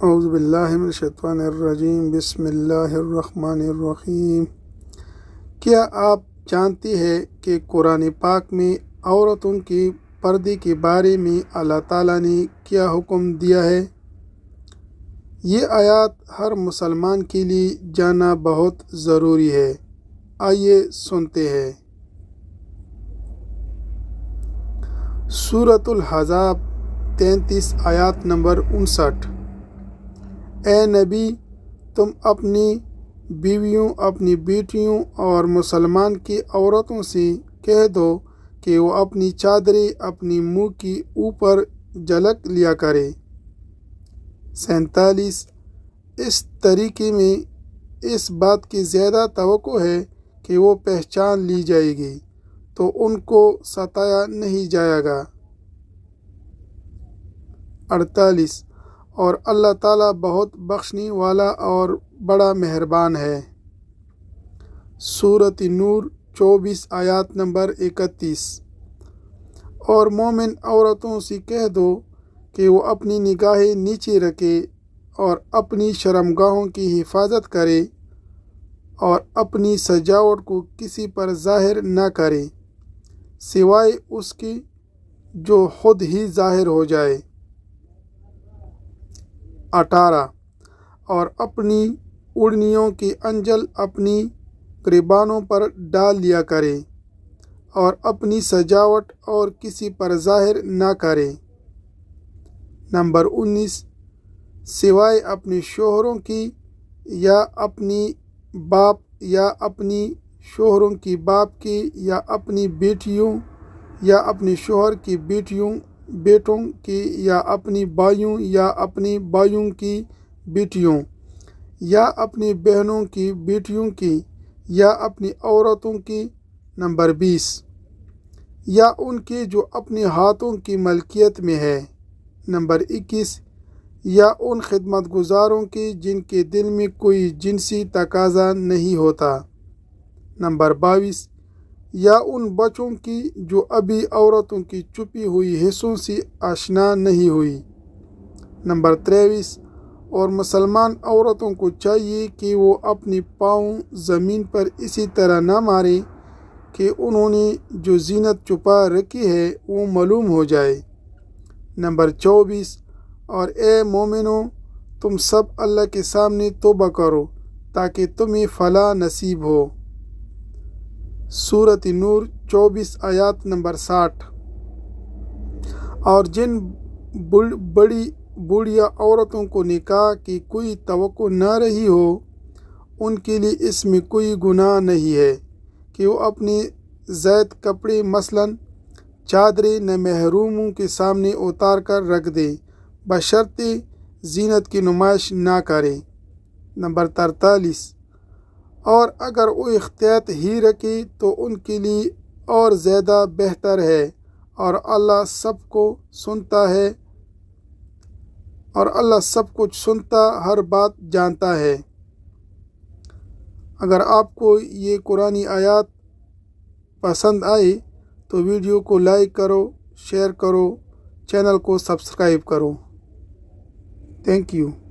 اعوذ باللہ من الشیطان الرجیم بسم اللہ الرحمن الرحیم۔ کیا آپ جانتے ہیں کہ قرآن پاک میں عورتوں کے پردے کے بارے میں اللہ تعالیٰ نے کیا حکم دیا ہے؟ یہ آیات ہر مسلمان کے لیے جاننا بہت ضروری ہے۔ آئیے سنتے ہیں۔ سورۃ الحزاب 33 آیات نمبر 59۔ اے نبی، تم اپنی بیویوں، اپنی بیٹیوں اور مسلمان کی عورتوں سے کہہ دو کہ وہ اپنی چادریں اپنی منہ کے اوپر جھلک لیا کرے۔ 47۔ اس طریقے میں اس بات کی زیادہ توقع ہے کہ وہ پہچان لی جائے گی تو ان کو ستایا نہیں جائے گا۔ 48۔ اور اللہ تعالیٰ بہت بخشنے والا اور بڑا مہربان ہے۔ سورۃ نور 24 آیات نمبر 31۔ اور مومن عورتوں سے کہہ دو کہ وہ اپنی نگاہیں نیچے رکھے اور اپنی شرمگاہوں کی حفاظت کرے اور اپنی سجاوٹ کو کسی پر ظاہر نہ کرے سوائے اس کی جو خود ہی ظاہر ہو جائے۔ 18۔ اور اپنی اوڑھنیوں کی انجل اپنی گریبانوں پر ڈال لیا کرے اور اپنی سجاوٹ اور کسی پر ظاہر نہ کرے۔ نمبر 19۔ سوائے اپنے شوہروں کی یا اپنی باپ یا اپنی شوہروں کی باپ کی یا اپنی بیٹیوں یا اپنے شوہر کی بیٹوں کی یا اپنی بھائیوں یا اپنی بھائیوں کی بیٹیوں یا اپنی بہنوں کی بیٹیوں کی یا اپنی عورتوں کی۔ نمبر 20۔ یا ان کی جو اپنے ہاتھوں کی ملکیت میں ہے۔ نمبر 21۔ یا ان خدمت گزاروں کی جن کے دل میں کوئی جنسی تقاضا نہیں ہوتا۔ نمبر 22۔ یا ان بچوں کی جو ابھی عورتوں کی چھپی ہوئی حصوں سے آشنا نہیں ہوئی۔ نمبر 23۔ اور مسلمان عورتوں کو چاہیے کہ وہ اپنے پاؤں زمین پر اسی طرح نہ ماریں کہ انہوں نے جو زینت چھپا رکھی ہے وہ معلوم ہو جائے۔ نمبر 24۔ اور اے مومنو، تم سب اللہ کے سامنے توبہ کرو تاکہ تمہیں فلاح نصیب ہو۔ سورۃ نور 24 آیات نمبر 60۔ اور جن بوڑھیا عورتوں کو نکاح کی کوئی توقع نہ رہی ہو ان کے لیے اس میں کوئی گناہ نہیں ہے کہ وہ اپنے زائد کپڑے مثلاً چادریں نہ محروموں کے سامنے اتار کر رکھ دے بشرطِ زینت کی نمائش نہ کرے۔ نمبر 43۔ اور اگر وہ احتیاط ہی رکھے تو ان کے لیے اور زیادہ بہتر ہے اور اللہ سب کچھ سنتا ہر بات جانتا ہے۔ اگر آپ کو یہ قرآنی آیات پسند آئے تو ویڈیو کو لائک کرو، شیئر کرو، چینل کو سبسکرائب کرو۔ Thank you.